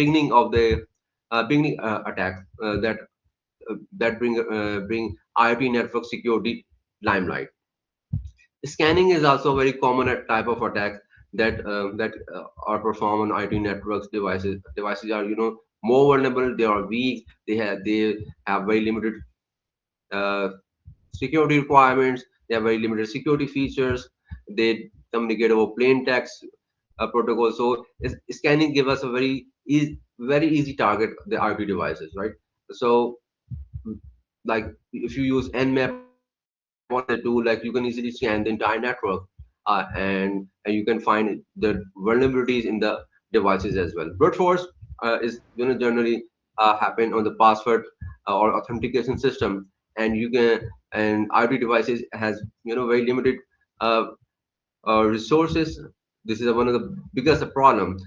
beginning of the beginning attack that bring IoT network security limelight. Scanning is also a very common type of attack that are performed on IoT networks devices. Devices are more vulnerable. They are weak. They have very limited uh, security requirements. They have very limited security features. They communicate over plain text protocol. So scanning give us a very easy target the IoT devices, right? So like if you use Nmap or any other tool, like you can easily scan the entire network, and you can find the vulnerabilities in the devices as well. Brute force is generally happen on the password or authentication system, and you can and IoT devices has very limited uh, resources. This is one of the biggest problem.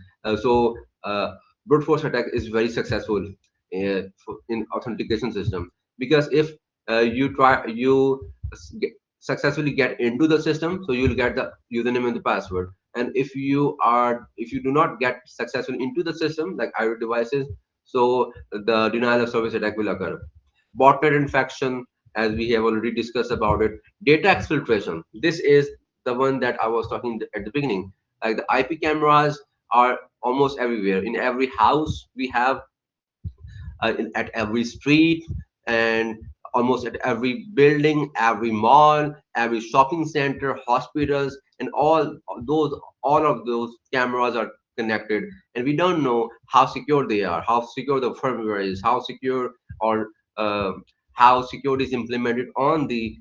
So brute force attack is very successful in authentication system, because if you successfully get into the system, so you'll get the username and the password. And if you do not get successfully into the system, like IoT devices, so the denial of service attack will occur. Botnet infection, as we have already discussed about it. Data exfiltration, this is the one that I was talking at the beginning. Like the IP cameras are almost everywhere. In every house we have, at every street, and almost at every building, every mall, every shopping center, hospitals, and all of those cameras are connected. And we don't know how secure they are, how secure the firmware is, how secure or uh, how security is implemented on the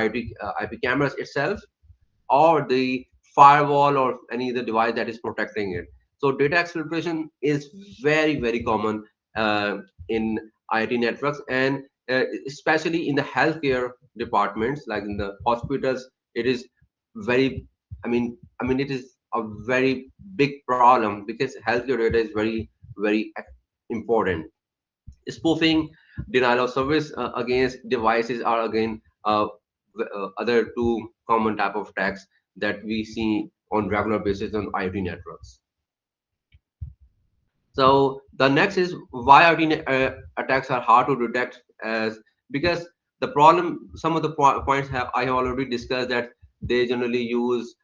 IP cameras itself, or the firewall, or any other device that is protecting it. So data exfiltration is very common in IoT networks, and especially in the healthcare departments, like in the hospitals. It is very, I mean, it is a very big problem, because healthcare data is very important. Spoofing, denial of service against devices are again other two common type of attacks that we see on regular basis on IoT networks. So the next is why IoT attacks are hard to detect, as because the problem, some of the points I have already discussed, that they generally use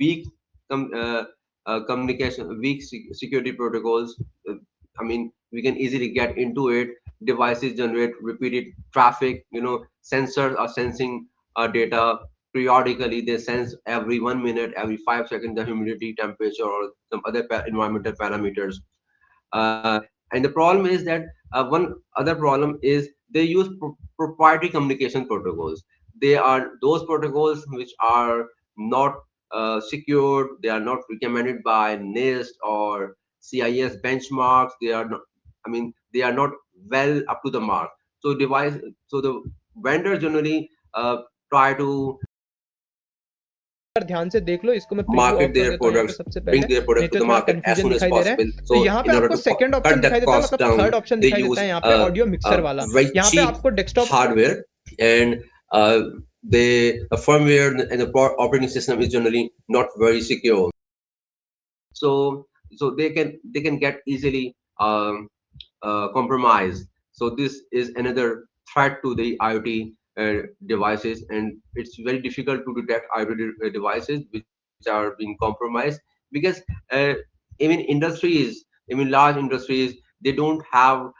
weak com- uh, communication, weak security protocols. I mean, we can easily get into it. Devices generate repeated traffic. Sensors are sensing data periodically. They sense every 1 minute, every 5 seconds, the humidity, temperature, or some other environmental parameters. Uh, and the problem is that one other problem is they use proprietary communication protocols. They are those protocols which are not secured. They are not recommended by NIST or CIS benchmarks. They are not. I mean, they are not well up to the mark. So the vendors generally try to अगर ध्यान से देख लो, इसको मैं preview market of कर their देता हूँ यहाँ पे products, सबसे bring पहले, their नहीं products to तो the थोड़ा market as confusion soon as दिखाई दे रहा है। possible. तो So यहाँ पे in order आपको to सेकंड ऑप्शन cut दिखाई that देता है, cost मतलब down, थर्ड ऑप्शन they दिखाई देता use है यहाँ पे ऑडियो मिक्सर वाला। very यहाँ पे cheap आपको desktop hardware, and the firmware and the operating system is generally not very secure. So they can get easily compromised. So this is another threat to the IoT devices, and it's very difficult to detect IoT devices which are being compromised, because uh, even industries, even large industries, they don't have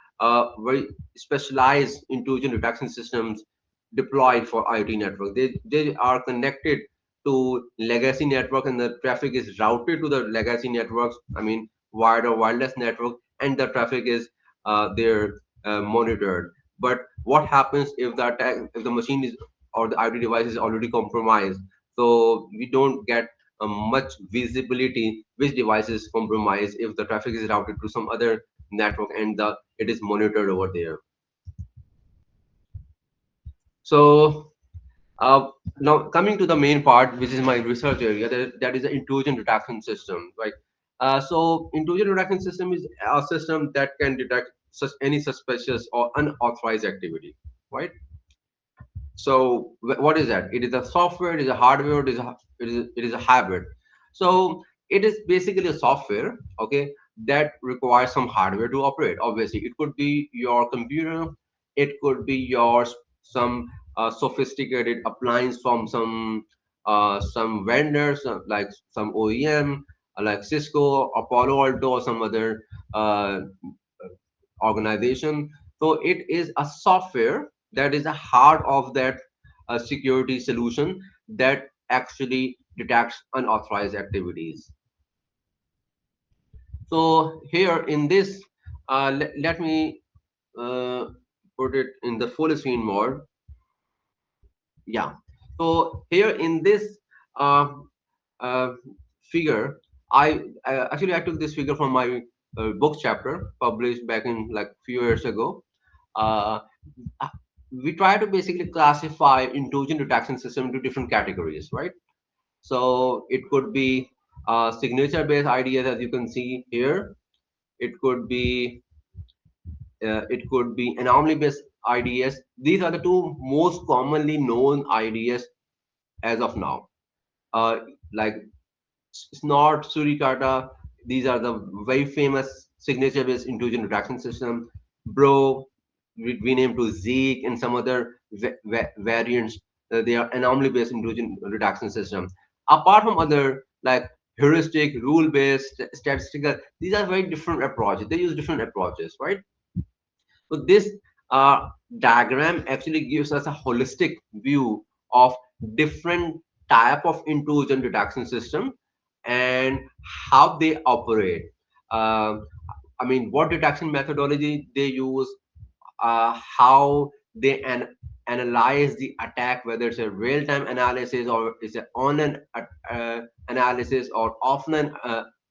very specialized intrusion detection systems deployed for IoT network. They are connected to legacy network, and the traffic is routed to the legacy networks. I mean, wired or wireless network, and the traffic is there monitored. But what happens if the machine is, or the IoT device is already compromised? So we don't get much visibility which device is compromised if the traffic is routed to some other network, and the it is monitored over there. So now coming to the main part, which is my research area, that is the intrusion detection system, right? So intrusion detection system is a system that can detect any suspicious or unauthorized activity, right? So what is that? It is a software, it is a hardware, it is a hybrid. So it is basically a software, okay, that requires some hardware to operate. Obviously, it could be your computer, it could be your some sophisticated appliance from some vendors like some OEM like Cisco or Palo Alto or some other uh, organization. So it is a software that is a heart of that security solution that actually detects unauthorized activities. So here in this, let me uh, put it in the full screen mode. Yeah. So here in this uh, uh, figure, I took this figure from my book chapter published back in like few years ago. Uh, we try to basically classify intrusion detection system into different categories, right? So it could be signature based ideas, as you can see here. It could be anomaly based IDS. These are the two most commonly known IDS as of now. Like Snort, Suricata, these are the very famous signature based intrusion detection system. Bro, renamed to Zeek, and some other variants. They are anomaly based intrusion detection system. Apart from other like heuristic, rule based, statistical, these are very different approaches. They use different approaches, right? So this diagram actually gives us a holistic view of different type of intrusion detection system and how they operate. Um I mean, what detection methodology they use, how they analyze the attack, whether it's a real-time analysis or it's an online analysis or offline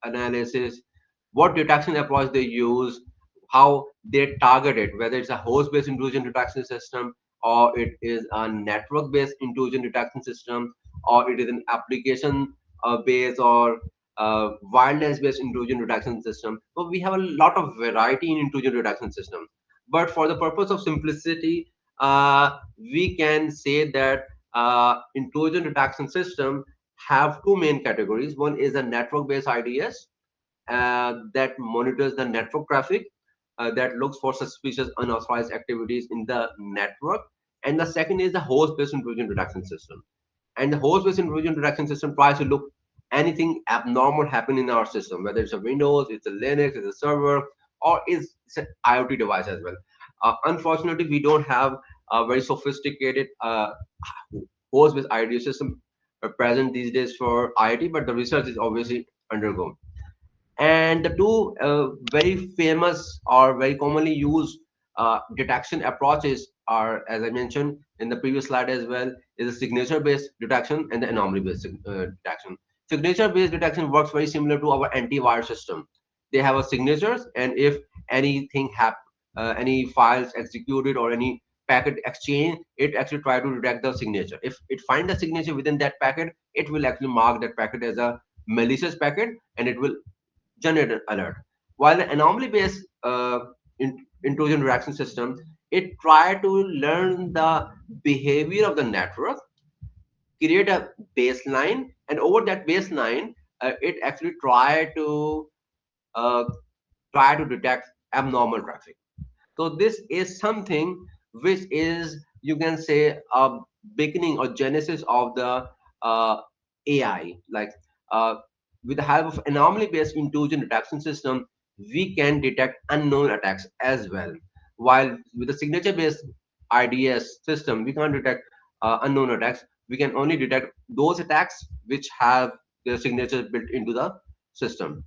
analysis, what detection approach they use, how they target it, whether it's a host-based intrusion detection system or it is a network-based intrusion detection system or it is an application based or wireless-based intrusion detection system. So we have a lot of variety in intrusion detection system, but for the purpose of simplicity, we can say that intrusion detection system have two main categories. One is a network-based IDS that monitors the network traffic, that looks for suspicious unauthorized activities in the network, and the second is the host-based intrusion detection system. And the host-based intrusion detection system tries to look anything abnormal happen in our system, whether it's a Windows, it's a Linux, it's a server, or it's an IoT device as well. Unfortunately, we don't have a very sophisticated host-based IoT system present these days for IoT, but the research is obviously undergoing. And the two very famous or very commonly used detection approaches are, as I mentioned in the previous slide as well, is the signature-based detection and the anomaly-based detection. Signature-based detection works very similar to our antivirus system. They have a signatures, and if anything any files executed or any packet exchange, it actually try to detect the signature. If it find the signature within that packet, it will actually mark that packet as a malicious packet, and it will generate an alert. While the anomaly-based intrusion reaction system, it try to learn the behavior of the network, create a baseline, and over that baseline, it actually uh, try to detect abnormal traffic. So this is something which is, you can say, a beginning or genesis of the uh, AI. Like uh, with the help of anomaly-based intrusion detection system, we can detect unknown attacks as well. While with the signature-based IDS system, we can't detect unknown attacks. We can only detect those attacks which have their signature built into the system.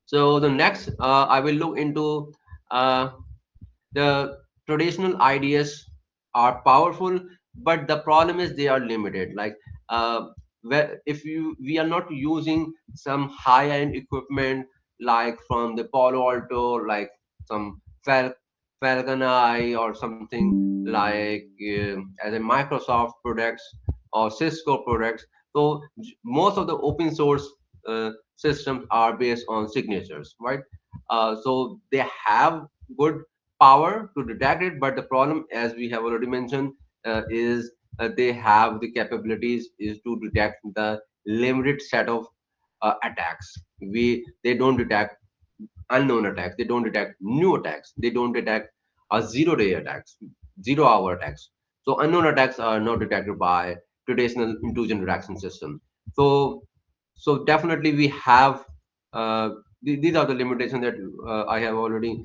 So the next, I will look into uh, the traditional ideas are powerful, but the problem is they are limited. Like where if you we are not using some high-end equipment like from the Palo Alto, like some Falcon Eye or something like as a Microsoft products or Cisco products. So most of the open source systems are based on signatures, right? So they have good power to detect it, but the problem, as we have already mentioned, is they have the capabilities is to detect the limited set of attacks. They don't detect unknown attacks. They don't detect new attacks. They don't detect 0 day attacks, 0 hour attacks. So unknown attacks are not detected by traditional intrusion detection system. So definitely we have these are the limitations that I have already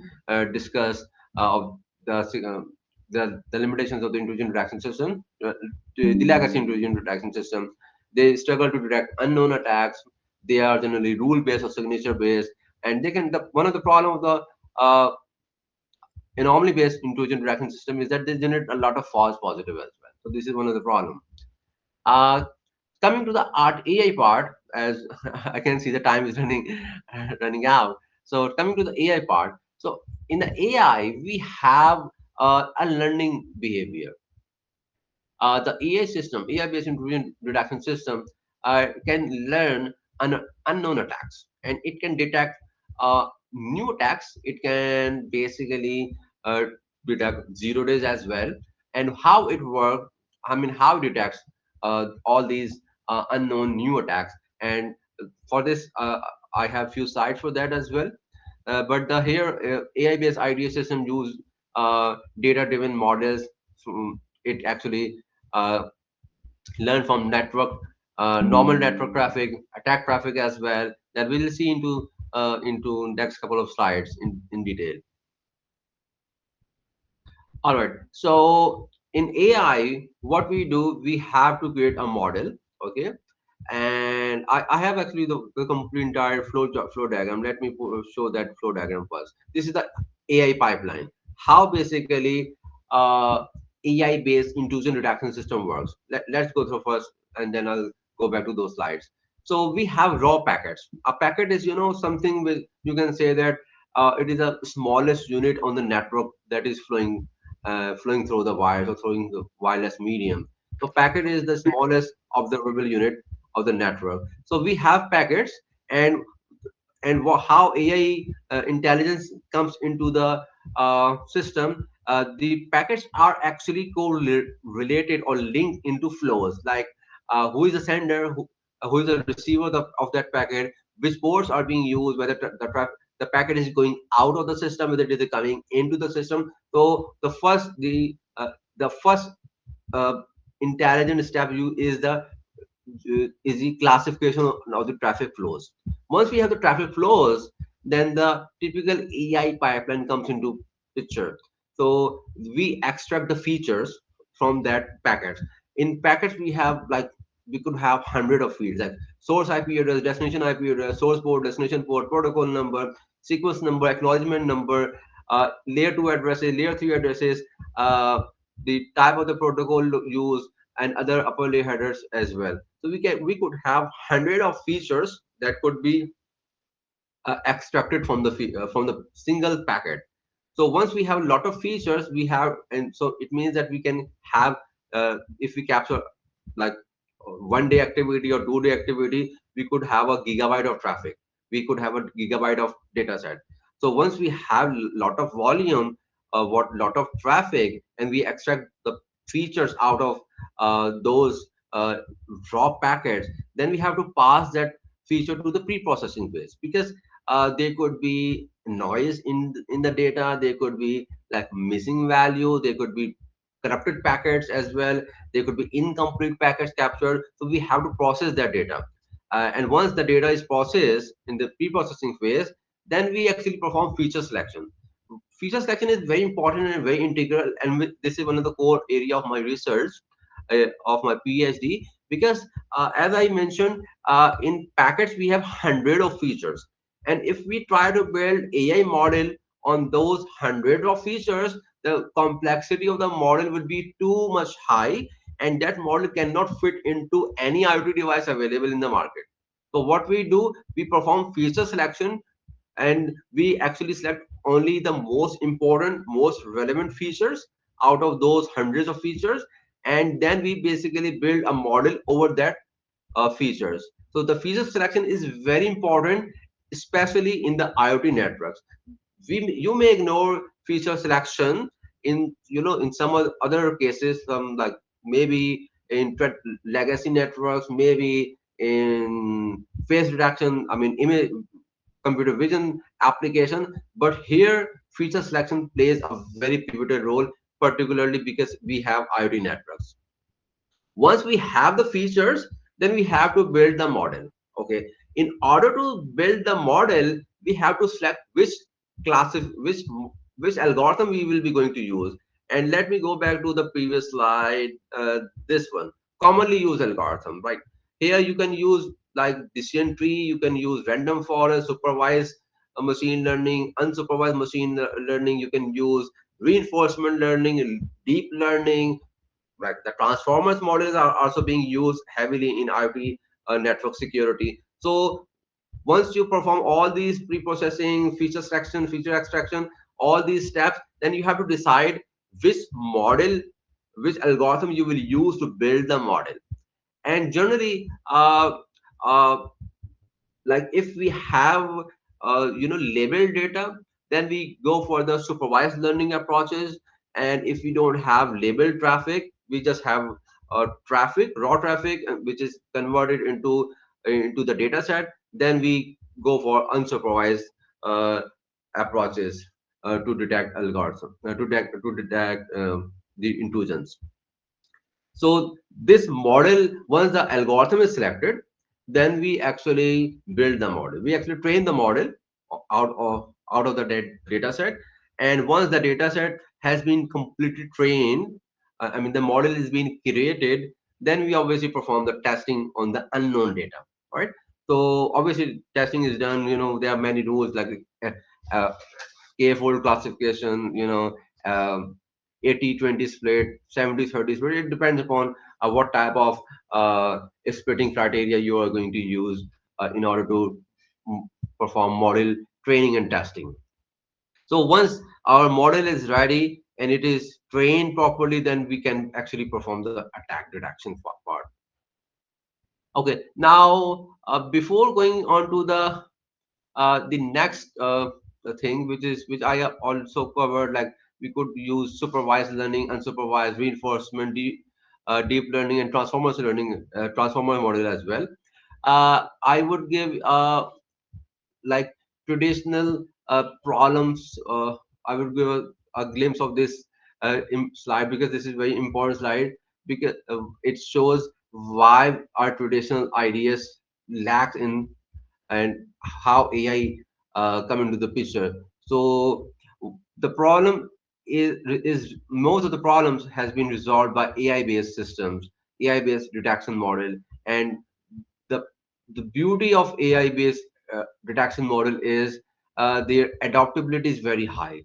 discussed of the limitations of the intrusion detection system, the legacy intrusion detection system. They struggle to detect unknown attacks. They are generally rule based or signature based, and they can. One of the problem of the anomaly based intrusion detection system is that they generate a lot of false positive as well. So this is one of the problem. Uh, Coming to the art AI part, as I can see the time is running running out. So coming to the AI part, so in the AI we have a learning behavior. The AI system, AI-based intrusion detection system, can learn unknown attacks, and it can detect new attacks. It can basically uh, detect 0 days as well. And how it works, I mean, how it detects all these unknown new attacks. And for this, I have few sites for that as well. But the here AI-based IDA system use data-driven models. It actually uh, learn from network, normal network traffic, attack traffic as well. That we'll see into next couple of slides in detail. All right. So in AI, what we do, we have to create a model. Okay, and I have actually the complete entire flow diagram. Let me show that flow diagram first. This is the AI pipeline. How basically AI based intrusion detection system works. Let's go through first, and then I'll go back to those slides. So we have raw packets. A packet is something with, you can say that it is the smallest unit on the network that is flowing through the wires or throwing the wireless medium. So packet is the smallest observable unit of the network. So we have packets, and how AI intelligence comes into the system. The packets are actually correlated or linked into flows, like who is the sender, who is the receiver of that packet, which ports are being used, whether the packet is going out of the system, whether it is coming into the system. So the first uh, intelligent step you is the classification of the traffic flows. Once we have the traffic flows, then the typical AI pipeline comes into picture. So we extract the features from that packets. In packets, we could have hundred of fields like source IP address, destination IP address, source port, destination port, protocol number, sequence number, acknowledgement number, layer two addresses, layer three addresses, the type of the protocol used, and other upper layer headers as well. So we could have hundred of features that could be extracted from the single packet. So once we have a lot of features, we have, and so it means that we can have, if we capture like 1 day activity or 2 day activity, we could have a gigabyte of traffic. We could have a gigabyte of data set. So once we have lot of volume, what lot of traffic, and we extract the features out of those raw packets, then we have to pass that feature to the pre-processing phase, because there could be noise in the data, there could be like missing value, there could be corrupted packets as well, there could be incomplete packets captured. So we have to process that data, and once the data is processed in the pre-processing phase, then we actually perform feature selection. Feature selection is very important and very integral, and this is one of the core area of my research, of my PhD, because as I mentioned, in packets we have hundred of features, and if we try to build AI model on those hundred of features, the complexity of the model would be too much high, and that model cannot fit into any IoT device available in the market. So what we do, we perform feature selection, and we actually select only the most important, most relevant features out of those hundreds of features, and then we basically build a model over that features. So the feature selection is very important, especially in the IoT networks. You may ignore feature selection in, in some other cases, like maybe in legacy networks, maybe in face detection, I mean image computer vision application. But here feature selection plays a very pivotal role, particularly because we have IoT networks. Once we have the features, then we have to build the model. Okay, in order to build the model, we have to select which algorithm we will be going to use. And let me go back to the previous slide. This one, commonly used algorithm, right? Here you can use like decision tree, you can use random forest, supervised machine learning, unsupervised machine learning, you can use reinforcement learning, deep learning. Right, the transformers models are also being used heavily in IoT network security. So once you perform all these pre-processing, feature selection, feature extraction, all these steps, then you have to decide which model, which algorithm you will use to build the model. And generally, uh, like if we have labeled data, then we go for the supervised learning approaches. And if we don't have labeled traffic, we just have traffic, raw traffic, which is converted into the data set, then we go for unsupervised uh, approaches to detect algorithm to detect the intrusions. So this model, once the algorithm is selected, then we actually build the model. We actually train the model out of the data set. And once the data set has been completely trained, I mean the model is being created, then we obviously perform the testing on the unknown data. Right. So obviously testing is done. There are many rules like uh, uh, k-fold classification, 80-20 split, 70-30 split. It depends upon what type of splitting criteria you are going to use in order to mm, perform model training and testing. So once our model is ready and it is trained properly, then we can actually perform the attack detection part. Okay, now before going on to the next thing, which I have also covered, like we could use supervised learning, unsupervised reinforcement, deep learning, and transformers learning, transformer model as well. I would give like traditional problems. I would give a glimpse of this slide because this is very important slide, because it shows why our traditional ideas lack in, and how AI come into the picture. So the problem is most of the problems has been resolved by AI-based systems, AI-based detection model. And the the beauty of AI-based detection model is their adaptability is very high.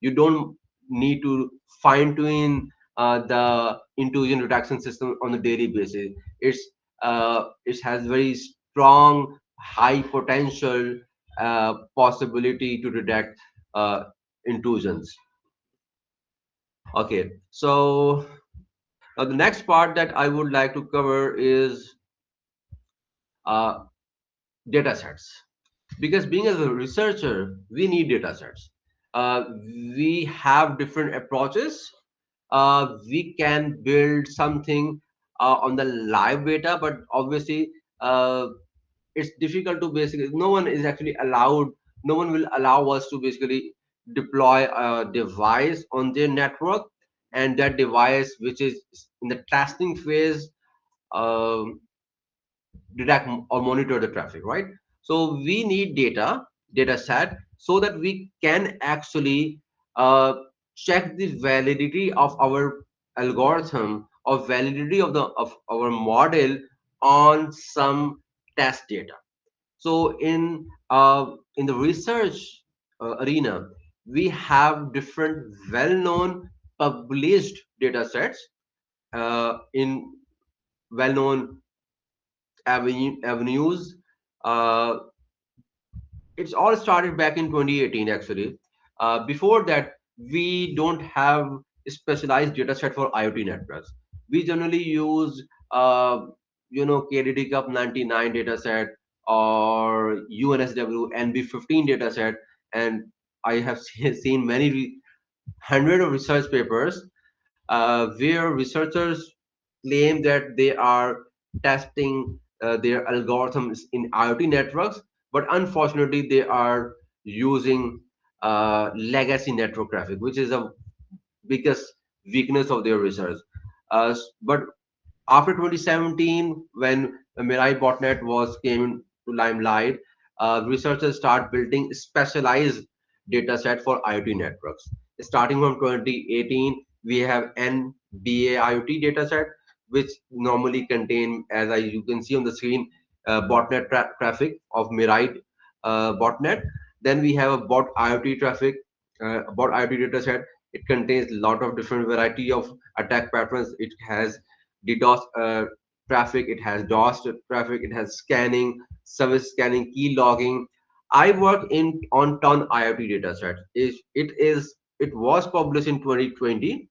You don't need to fine tune the intrusion detection system on a daily basis. It has very strong, high potential possibility to detect intrusions. Okay, so the next part that I would like to cover is uh, data sets. Because being as a researcher, we need data sets. We have different approaches. We can build something on the live data, but obviously uh, it's difficult to basically, no one is actually allowed, no one will allow us to basically deploy a device on their network, and that device which is in the testing phase um, detect or monitor the traffic, right? So we need data set, so that we can actually uh, check the validity of our algorithm, or validity of our model on some test data. So in the research arena, we have different well-known published data sets in well-known avenues. Uh, it's all started back in 2018 actually. Before that, we don't have a specialized data set for IoT networks. We generally use KDD Cup 99 data set, or UNSW NB15 data set. And I have seen many hundred of research papers where researchers claim that they are testing their algorithms in IoT networks, but unfortunately they are using legacy network traffic, which is a biggest weakness of their research. But after 2017, when Mirai botnet was came to limelight, researchers start building specialized data set for IoT networks. Starting from 2018, we have NBA IoT data set, which normally contain, you can see on the screen, botnet traffic of Mirai botnet. Then we have a bot IoT data set. It contains a lot of different variety of attack patterns. It has DDoS traffic, it has DOS traffic, it has scanning, service scanning, key logging. I work in on ton IoT data set. It was published in 2020,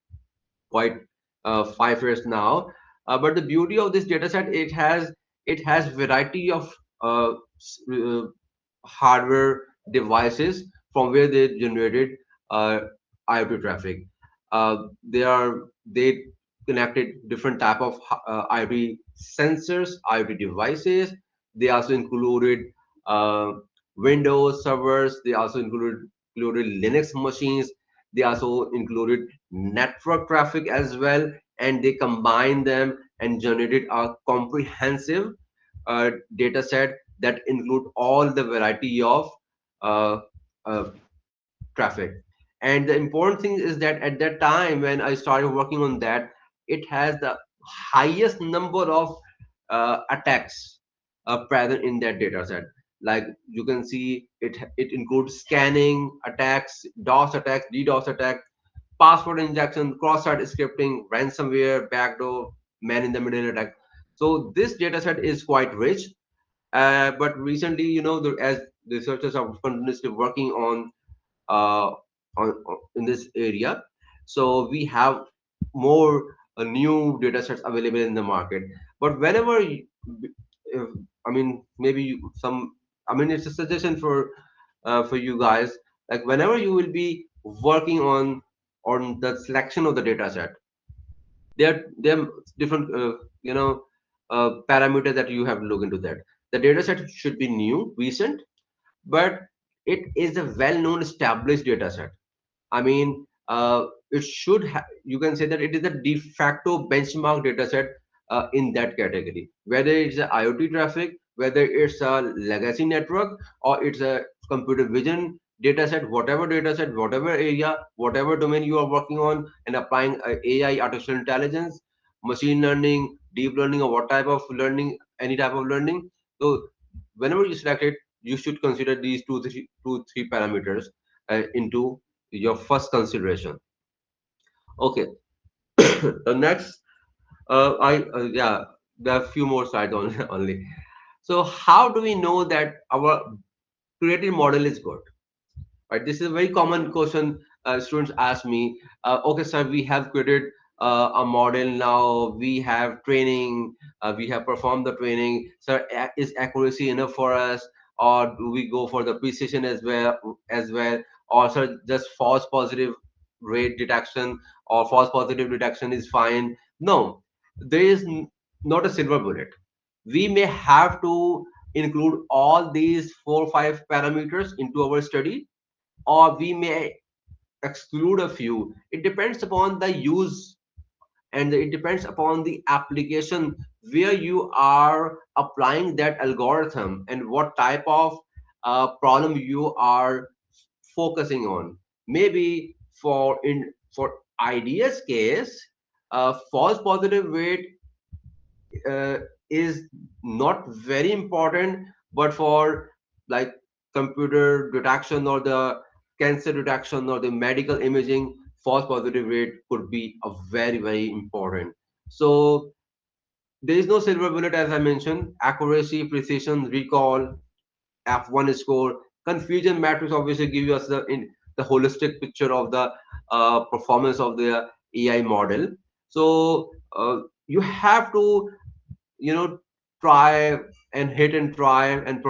quite 5 years now. But the beauty of this data set, it has variety of uh, hardware devices from where they generated uh, IoT traffic. They connected different type of IoT sensors, IoT devices. They also included uh, Windows servers. They also included Linux machines. They also included network traffic as well, and they combined them and generated a comprehensive data set that include all the variety of uh, uh, traffic. And the important thing is that at that time when I started working on that, it has the highest number of attacks present in that data set. Like you can see, it includes scanning attacks, DOS attacks, DDoS attacks, password injection, cross-site scripting, ransomware, backdoor, man-in-the-middle attack. So this data set is quite rich. But recently, as researchers are continuously working uh, in this area, so we have more new data sets available in the market. But whenever, if, I mean, maybe it's a suggestion for you guys. Like whenever you will be working on the selection of the data set, there are different parameters that you have to look into that. The data set should be new, recent, but it is a well-known established data set. I mean, it should you can say that it is a de facto benchmark data set in that category. Whether it's a IoT traffic, whether it's a legacy network, or it's a computer vision data set, whatever whatever area, whatever domain you are working on, and applying AI, artificial intelligence, machine learning, deep learning, or what type of learning, any type of learning. So whenever you select it, you should consider these three parameters into your first consideration. Okay. The next, I yeah, there are a few more slides on only. So how do we know that our creative model is good? Right, this is a very common question students ask me. Okay, sir, we have created a model now. We have training. We have performed the training. Sir, is accuracy enough for us, or do we go for the precision as well, or sir, just false positive rate detection or false positive detection is fine? No, there is not a silver bullet. We may have to include all these 4 or 5 parameters into our study, or we may exclude a few. It depends upon the use, and it depends upon the application where you are applying that algorithm and what type of problem you are focusing on. Maybe for ideas case, false positive rate uh, is not very important, but for like computer detection or the cancer detection or the medical imaging, false positive rate could be a very important. So there is no silver bullet, as I mentioned. Accuracy, precision, recall, F1 score, confusion matrix obviously give us the holistic picture of the performance of the AI model. So you have to you know try and hit and try and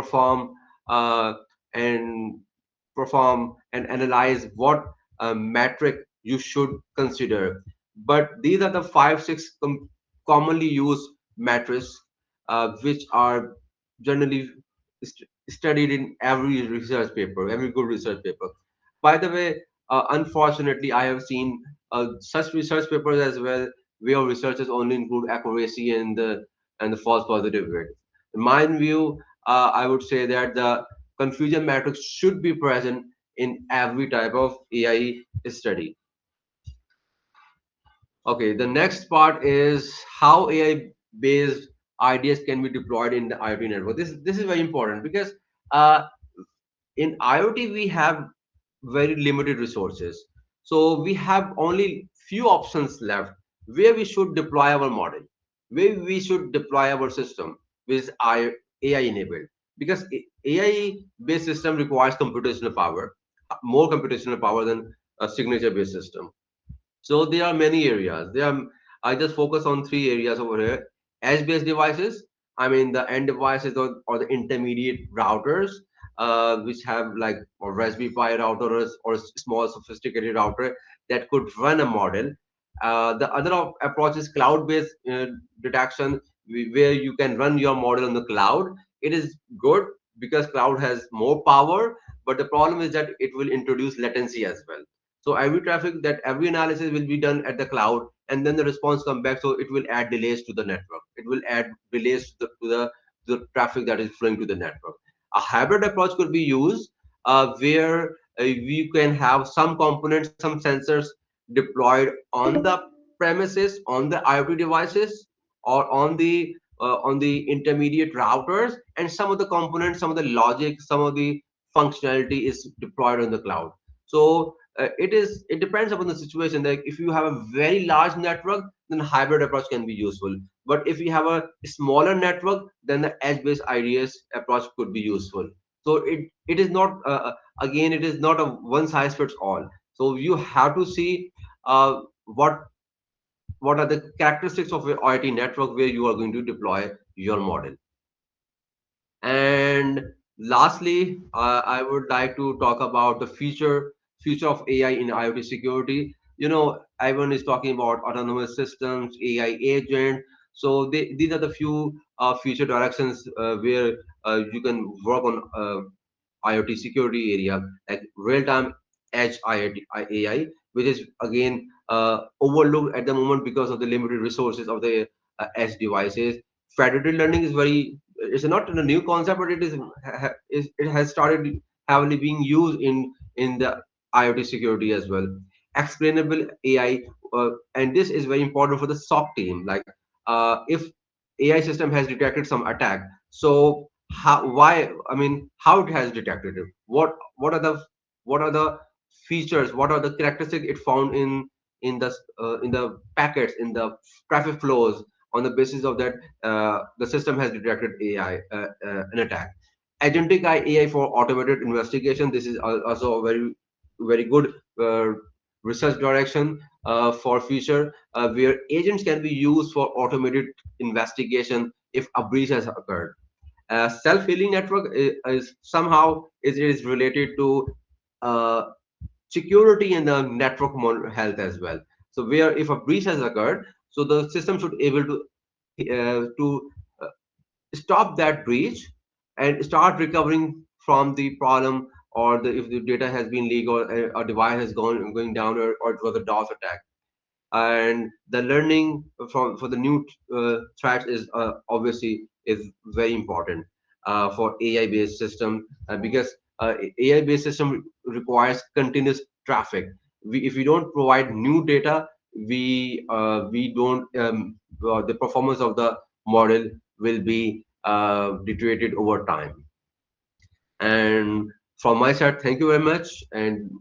uh, and perform and analyze what metric you should consider. But these are the 5 6 commonly used metrics which are generally studied in every research paper, every good research paper. By the way, unfortunately, I have seen such research papers as well, where researchers only include accuracy and the false positive rate. In my view, I would say that the confusion matrix should be present in every type of AI study. Okay, the next part is how AI-based ideas can be deployed in the IoT network. This is very important because uh, in IoT we have very limited resources. So we have only few options left where we should deploy our model, where we should deploy our system, which is AI enabled. Because AI based system requires computational power, more computational power than a signature based system. So there are many areas. I just focus on three areas over here. Edge-based devices. I mean the end devices or the intermediate routers, which have like a Raspberry Pi router or a small sophisticated router that could run a model. The other approach is cloud-based detection, where you can run your model on the cloud. It is good because cloud has more power, but the problem is that it will introduce latency as well. So every analysis will be done at the cloud, and then the response come back. So it will add delays to the network. It will add delays to the traffic that is flowing to the network. A hybrid approach could be used, where we can have some components, some sensors deployed on the premises, on the IoT devices, or on the intermediate routers, and some of the components, some of the logic, some of the functionality is deployed on the cloud. So it depends upon the situation. Like if you have a very large network, then hybrid approach can be useful. But if you have a smaller network, then the edge-based IDS approach could be useful. So it is not again, it is not a one size fits all. So you have to see uh, what are the characteristics of your IoT network where you are going to deploy your model. And lastly, I would like to talk about the future of AI in IoT security. Everyone is talking about autonomous systems, AI agent. So these are the few future directions where you can work on IoT security area, like real-time edge IoT, AI, which is again overlooked at the moment because of the limited resources of the edge devices. Federated learning is very, it's not a new concept, but it has started heavily being used in the IoT security as well. Explainable AI, and this is very important for the SOC team. Like if AI system has detected some attack, so why? I mean, how it has detected it? What are the features? What are the characteristics it found in the packets, in the traffic flows? On the basis of that, the system has detected an attack. Agentic AI for automated investigation. This is also a very very good research direction for future, where agents can be used for automated investigation if a breach has occurred. Self-healing network is somehow is related to uh, security and the network health as well. So where if a breach has occurred, so the system should able to uh, stop that breach and start recovering from the problem, or if the data has been leaked, or a device has gone going down, or it was a DOS attack. And the learning from for the new threats is obviously is very important for AI based system, because AI based system requires continuous traffic. If we don't provide new data, we don't the performance of the model will be deteriorated over time. And from my side, thank you very much, and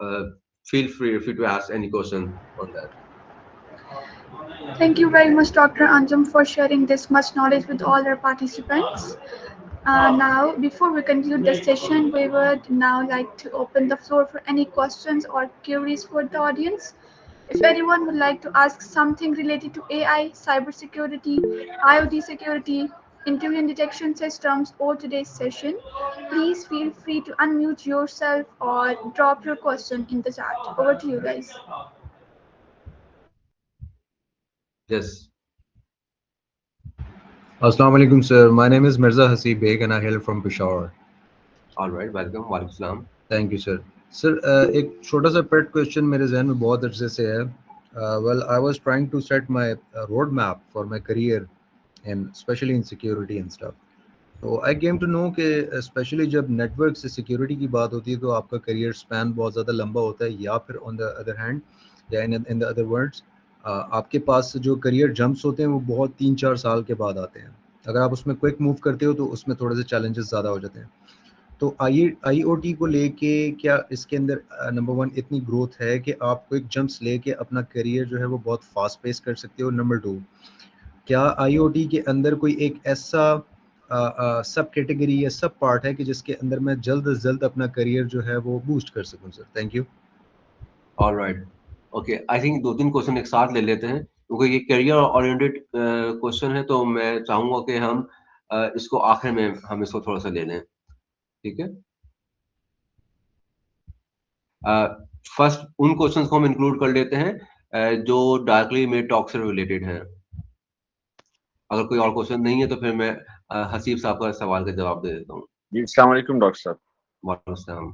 uh, feel free to ask any question on that. Thank you very much, Dr. Anjum, for sharing this much knowledge with all our participants. Now, before we conclude the session, we would now like to open the floor for any questions or queries for the audience. If anyone would like to ask something related to AI, cybersecurity, IoT security, intrusion detection systems, or today's session, please feel free to unmute yourself or drop your question in the chat. Over to you guys. Yes. Assalamu alaikum, sir. My name is Mirza Hasib Beg and I hail from Peshawar. All right, welcome. Walaikum salam. Thank you sir. Sir एक छोटा सा पेट question मेरे जहन में बहुत अरसे से है. Well I was trying to set my road map for my career and specially in security and stuff. तो आई केम टू नो कि स्पेशली जब नेटवर्क से सिक्योरिटी की बात होती है तो आपका करियर स्पैन बहुत ज़्यादा लंबा होता है, या फिर ऑन द अदर हैंड या इन द अदर वर्ड्स आपके पास जो करियर जंप्स होते हैं वो बहुत 3-4 साल के बाद आते हैं. अगर आप उसमें क्विक मूव करते हो तो उसमें थोड़े से चैलेंजेस ज़्यादा हो जाते हैं. तो आईओटी को लेके क्या इसके अंदर नंबर वन इतनी ग्रोथ है कि आप क्विक जंप्स लेके अपना करियर जो है वो बहुत फास्ट पेस कर सकते हो. नंबर टू, क्या आईओटी के अंदर कोई एक ऐसा सब कैटेगरी या सब पार्ट है कि जिसके अंदर मैं जल्द से जल्द अपना करियर जो है वो बूस्ट कर सकूं sir? Thank you. All right, okay, I think 2-3 question एक साथ ले लेते हैं क्योंकि ये करियर ओरिएंटेड क्वेश्चन है, तो मैं चाहूंगा कि हम इसको आखिर में हम इसको थोड़ा सा ले लें, ठीक है. फर्स्ट उन क्वेश्चंस को हम इंक्लूड कर लेते हैं जो डायरेक्टली मेरे टॉक से रिलेटेड हैं. अगर कोई और क्वेश्चन नहीं है तो फिर मैं हसीब साहब का सवाल का जवाब दे देता हूँ. जी, अस्सलाम वालेकुम डॉक्टर साहब. वालेकुम अस्सलाम.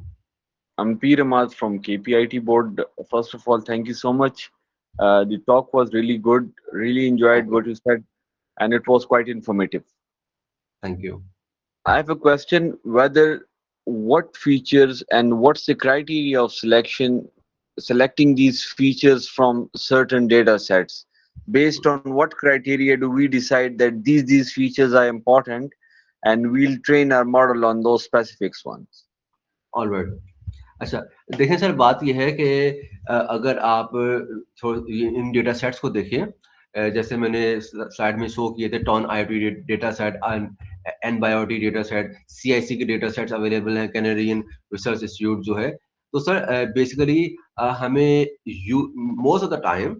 I'm P. Ramaz from KPIT board. First of all, thank you so much. The talk was really good. Really enjoyed what you said, and it was quite informative. Thank you. I have a question: whether what features and what's the criteria of selecting these features from certain data sets? Based on what criteria do we decide that these features are important, and we'll train our model on those specific ones? All right. अच्छा, देखें sir, बात यह है कि अगर आप इन data sets को देखें, जैसे मैंने स्लाइड में शो किए थे, ToN IoT data set, NBaIoT data set, CIC के डेटा सेट्स अवेलेबल हैं, कैनेडियन रिसर्च इंस्टीट्यूट जो है. तो सर बेसिकली हमें most of the time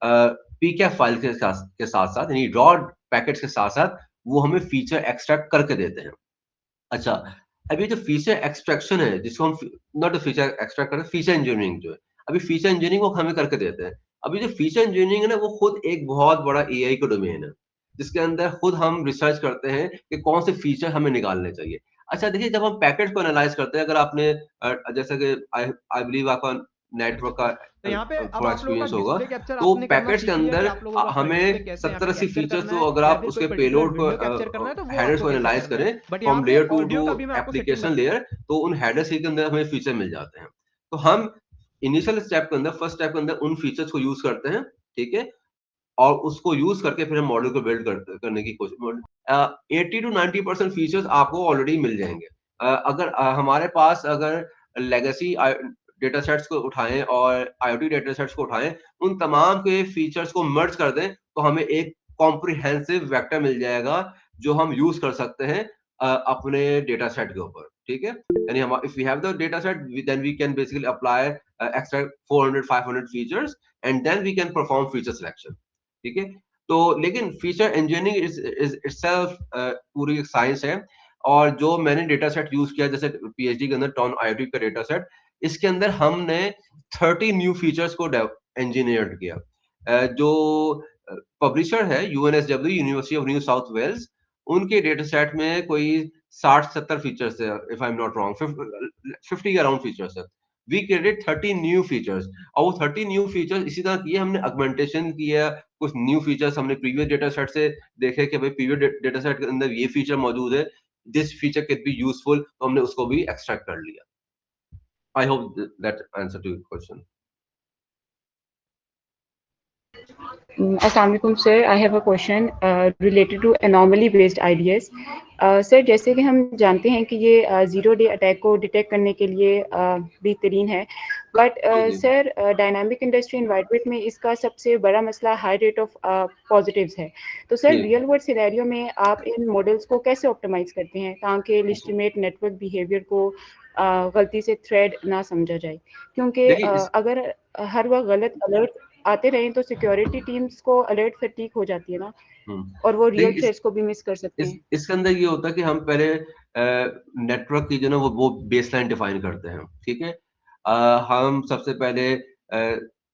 PCAP file के साथ साथ यानी रॉ पैकेट्स के साथ साथ वो हमें फीचर एक्सट्रैक्ट करके देते हैं. अच्छा, अभी जो फीचर एक्सट्रैक्शन है, जिसको हम नॉट फीचर एक्सट्रैक्ट करते हैं, फीचर इंजीनियरिंग जो है, अभी फीचर इंजीनियरिंग वो हमें करके देते हैं. अभी जो फीचर इंजीनियरिंग है ना, वो खुद एक बहुत बड़ा एआई का डोमेन है, जिसके अंदर खुद हम रिसर्च करते हैं कि कौन से फीचर हमें निकालने चाहिए. अच्छा देखिए, जब हम पैकेट को एनालाइज करते हैं, अगर आपने जैसे कि आई बिलीव आपका नेटवर्क का तो यहाँ पे अब थोड़ा आप लोगों का एक्सपीरियंस होगा, डिस्प्ले कैप्चर तो आपने करना पैकेट्स के सीख लिया कि अंदर आप लोगों को अपना डिस्प्ले हमें कैसे यहाँ पे 70-80 कैप्चर फीचर्स, करना तो है, अगर या आप फिर कोई उसके पर्टिकुलर पेलोड को विंडो कैप्चर करना है तो वो हेडर्स आपको को कैसे एनालाइज करना करें है. बट यहाँ फ्रॉम पे लेयर टू ऑडियो का भी मैं आपको सेटिंग एप्लीकेशन बता. लेयर, तो उन हेडर्स के अंदर हमें फीचर मिल जाते हैं. तो हम इनिशियल स्टेप के अंदर, फर्स्ट स्टेप के अंदर उन फीचर्स को यूज करते हैं, ठीक है, और उसको यूज करके फिर हम मॉडल को बिल्ड करने की कोशिश. 80 to 90% फीचर्स आपको ऑलरेडी मिल जाएंगे. अगर हमारे पास अगर लेगेसी डेटा सेट्स को उठाएं और आईओटी डेटा सेट्स को उठाएं, उन तमाम के फीचर्स को मर्ज कर दें, तो हमें एक कॉम्प्रिहेंसिव वेक्टर मिल जाएगा जो हम यूज कर सकते हैं अपने डेटा सेट के ऊपर, ठीक है. यानी हम, if we have the data set, then we can basically apply extra 400-500 features and then we can perform feature selection, ठीक है. तो लेकिन फीचर इंजीनियरिंग इज इटसेल्फ पूरी एक साइंस है. और जो मैंने डेटा सेट यूज किया, जैसे पीएचडी के अंदर टॉन आईओटी का डेटा सेट, इसके अंदर हमने 30 न्यू फीचर्स को इंजीनियर किया. जो पब्लिशर है UNSW, university of New South Wales, उनके डेटा सेट में कोई 60-70 फीचर्स है, if I am not wrong, 50 के अराउंड फीचर्स है. वी क्रिएटेड 30 न्यू फीचर्स, और वो 30 न्यू फीचर्स इसी तरह किए हमने. अगमेंटेशन किया, कुछ न्यू फीचर्स हमने प्रीवियस डेटा सेट से देखे कि भाई प्रीवियस डेटा सेट के अंदर ये फीचर मौजूद है, this feature can be useful, तो हमने उसको भी एक्सट्रैक्ट कर लिया. I hope that answer to your question. Assalamu alaikum sir, I have a question related to anomaly based ideas. Sir जैसे कि हम जानते हैं कि ये ज़ीरो डे अटैक को डिटेक्ट करने के लिए बेहतरीन है, but sir dynamic industry environment में इसका सबसे बड़ा मसला हाई रेट ऑफ पॉजिटिव्स है. तो सर रियल वर्ल्ड सिनेरियो में आप इन मॉडल्स को कैसे ऑप्टिमाइज करते हैं ताकि लिस्टिमेट नेटवर्क बिहेवियर को गलती से थ्रेड ना समझा जाए, क्योंकि अगर हर वक्त गलत अलर्ट आते रहें तो सिक्योरिटी टीम्स को अलर्ट फटीग हो जाती है ना, और वो रियल थ्रेट्स को भी मिस कर सकते हैं. इसके अंदर ये होता है कि हम पहले नेटवर्क की जो ना वो बेसलाइन डिफाइन करते हैं, ठीक है. हम सबसे पहले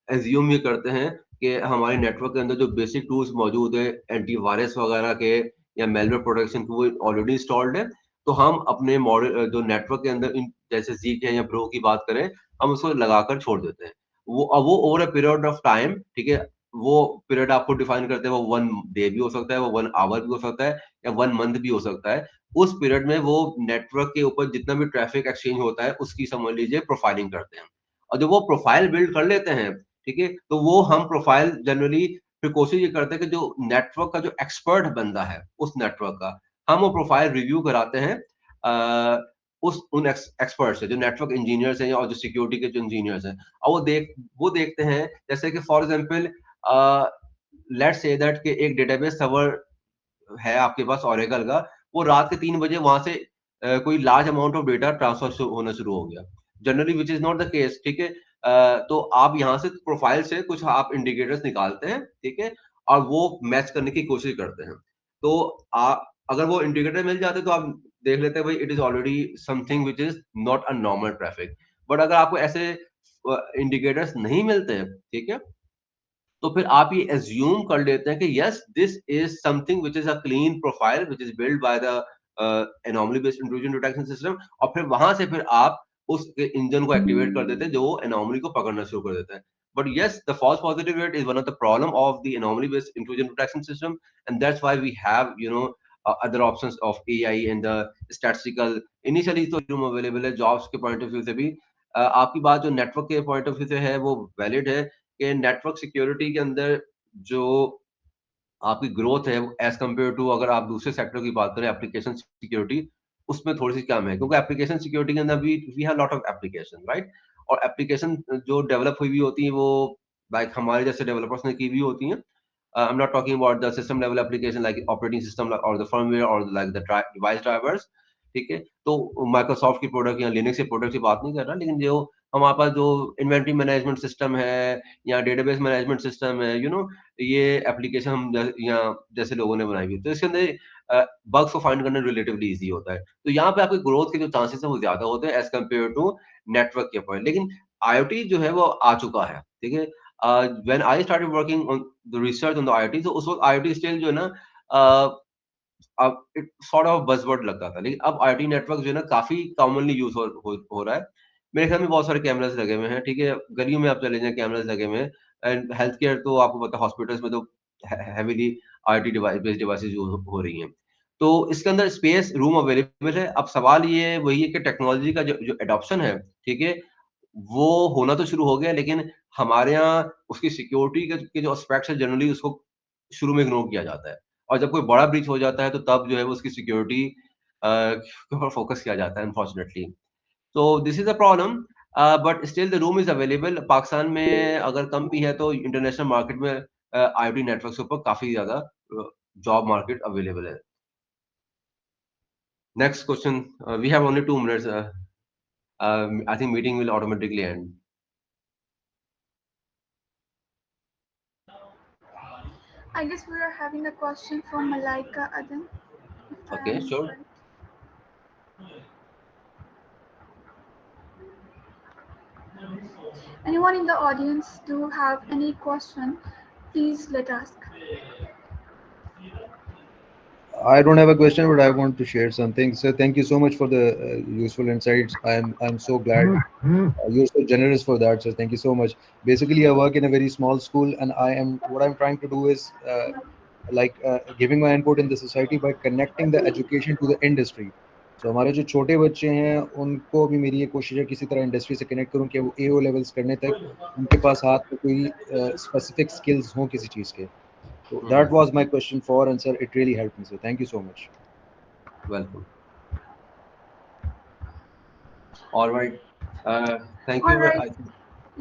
एज्यूम ये करते हैं कि हमारे नेटवर्क के अंदर जो बेसिक टूल्स मौजूद है एंटीवायरस वगैरह के, या मेलवेयर प्रोटेक्शन वो ऑलरेडी इंस्टॉल्ड है, तो हम अपने मॉडल जो नेटवर्क के अंदर जैसे ज़ीक है या ब्रो की बात करें, हम उसको लगाकर छोड़ देते हैं। वो over a period of time, ठीक है, वो पीरियड आपको डिफाइन करते हैं, वो 1 डे भी हो सकता है, वो 1 आवर भी हो सकता है, या 1 मंथ भी हो सकता है। उस पीरियड में वो नेटवर्क के ऊपर जितना भी ट्रैफिक एक्सचेंज होता है, उसकी समझ लीजिए प्रोफाइलिंग करते हैं। और जब वो प्रोफाइल बिल्ड कर लेते हैं, ठीक है, तो वो हम प्रोफाइल जनरली फिर कोशिश ये करते हैं कि जो नेटवर्क का जो एक्सपर्ट बंदा है उस नेटवर्क का, हम वो प्रोफाइल रिव्यू कराते हैं उस उन एक्सपर्ट से, जो नेटवर्क इंजीनियर्स हैं और जो सिक्योरिटी के जो इंजीनियर्स हैं, और वो देखते हैं, जैसे कि for example let's say that कि एक डेटाबेस सर्वर है आपके पास ओरेकल का, वो रात के 3 बजे वहां से कोई large amount of data transfer होना शुरू हो गया, generally which is not the case, ठीक है। तो आप यहाँ से प्रोफाइल से कुछ आप इंडिकेटर्स निकालते हैं, ठीक है, और वो मैच करने की कोशिश करते हैं। तो आप अगर वो इंडिकेटर मिल जाते तो आप देख लेते हैं भाई it is already something which is not a normal traffic. But अगर आपको ऐसे इंडिकेटर्स नहीं मिलते हैं, ठीक है, तो फिर आप ये एज्यूम कर लेते हैं कि yes this is something which is a clean profile which is build by the anomaly based intrusion detection system, और फिर वहां से फिर आप उस इंजन को एक्टिवेट कर देते हैं जो एनोमली को पकड़ना शुरू कर देता है। But yes, the false positive rate is one of the problem of the anomaly based intrusion detection system, and that's why we have, other options of AI and the statistical initially तो room available है jobs के point of view से भी। आपकी बात जो network के point of view से है वो वैलिड है कि नेटवर्क सिक्योरिटी के अंदर जो आपकी ग्रोथ है एज कम्पेयर टू अगर आप दूसरे सेक्टर की बात करें एप्लीकेशन सिक्योरिटी, उसमें थोड़ी सी कम है, क्योंकि एप्लीकेशन सिक्योरिटी के अंदर we have lot of application, right. और एप्लीकेशन जो डेवलप हुई हुई होती है वो लाइक हमारे जैसे डेवलपर्स ने की हुई होती हैं। I'm not talking about the system level application like operating system or the firmware or like the device drivers, ठीक है। तो माइक्रोसॉफ्ट की प्रोडक्ट या लिनक्स के प्रोडक्ट की बात नहीं कर रहा, लेकिन जो हमारे पास जो इन्वेंट्री मैनेजमेंट सिस्टम है या डेटाबेस मैनेजमेंट सिस्टम है, ये एप्लीकेशन हम या जैसे लोगों ने बनाई हुई है, तो इसके अंदर बग्स को फाइंड करना रिलेटिवली इजी होता है। तो यहाँ पे आपके ग्रोथ के जो चांसेस है वो ज्यादा होते हैं एज कम्पेयर टू नेटवर्क के पॉइंट। लेकिन आईओटी जो है वो आ चुका है, ठीक है। When I started working on the research on the IoT, तो उस वक्त आईओटी स्टिल जो है ना, अब इट सॉर्ट ऑफ बज़वर्ड लगता था, लेकिन अब आईओटी नेटवर्क जो है ना काफी कॉमनली यूज हो रहा है। मेरे ख्याल में बहुत सारे कैमरास लगे हुए हैं, ठीक है, गलियों में आप चले जाएं कैमरास लगे हुए हैं। एंड हेल्थ केयर तो आपको पता है हॉस्पिटल्स में तो heavily IoT device based devices use हो रही हैं। तो इसके अंदर स्पेस रूम अवेलेबल है। अब सवाल ये वही है कि टेक्नोलॉजी का जो जो एडॉप्शन है, ठीक है, वो होना तो शुरू हो गया, लेकिन हमारे यहाँ उसकी सिक्योरिटी के जो एस्पेक्ट्स है जनरली उसको शुरू में इग्नोर किया जाता है, और जब कोई बड़ा ब्रीच हो जाता है तो तब जो है वो उसकी सिक्योरिटी के ऊपर फोकस किया जाता है अनफॉर्चुनेटली। तो this is a problem, but still the room is available. Pakistan में अगर कम भी है तो इंटरनेशनल मार्केट में आईओटी नेटवर्क के ऊपर काफी ज्यादा जॉब मार्केट अवेलेबल है। Next question, we have only 2 minutes, I think meeting will automatically end. I guess we are having a question from Malaika Adam, if I Okay, am sure. right. Anyone in the audience do have any question, please let ask. I don't have a question, but I want to share something. So thank you so much for the useful insights. I'm so glad you're so generous for that. So thank you so much. Basically, I work in a very small school, and what I'm trying to do is giving my input in the society by connecting the education to the industry. So हमारे जो छोटे बच्चे हैं उनको भी मेरी ये कोशिश है किसी तरह इंडस्ट्री से कनेक्ट करूं कि वो एओ लेवल्स करने तक उनके पास हाथ में कोई स्पेसिफिक स्किल्स हों किसी चीज़ के. So that was my question for, and sir, it really helped me. So thank you so much. Welcome. All right. Thank All you. right.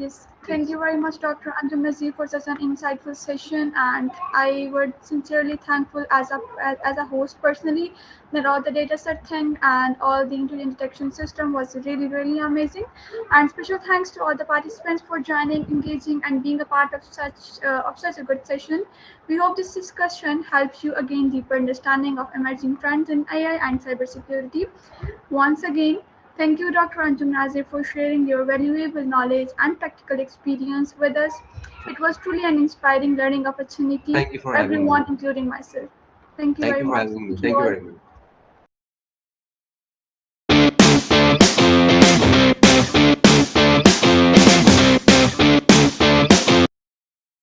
Yes, thank Yes. you very much, Dr. Anjum Nazir, for such an insightful session. And I would sincerely thankful as a host personally that all the data set thing and all the intelligent detection system was really amazing. And special thanks to all the participants for joining, engaging, and being a part of such a good session. We hope this discussion helps you gain deeper understanding of emerging trends in AI and cybersecurity. Once again, thank you, Dr. Anjum Nazir, for sharing your valuable knowledge and practical experience with us. It was truly an inspiring learning opportunity Thank you for for having me. everyone, including myself. Thank you Thank very you for much. having me. Thank you Thank you all. very much.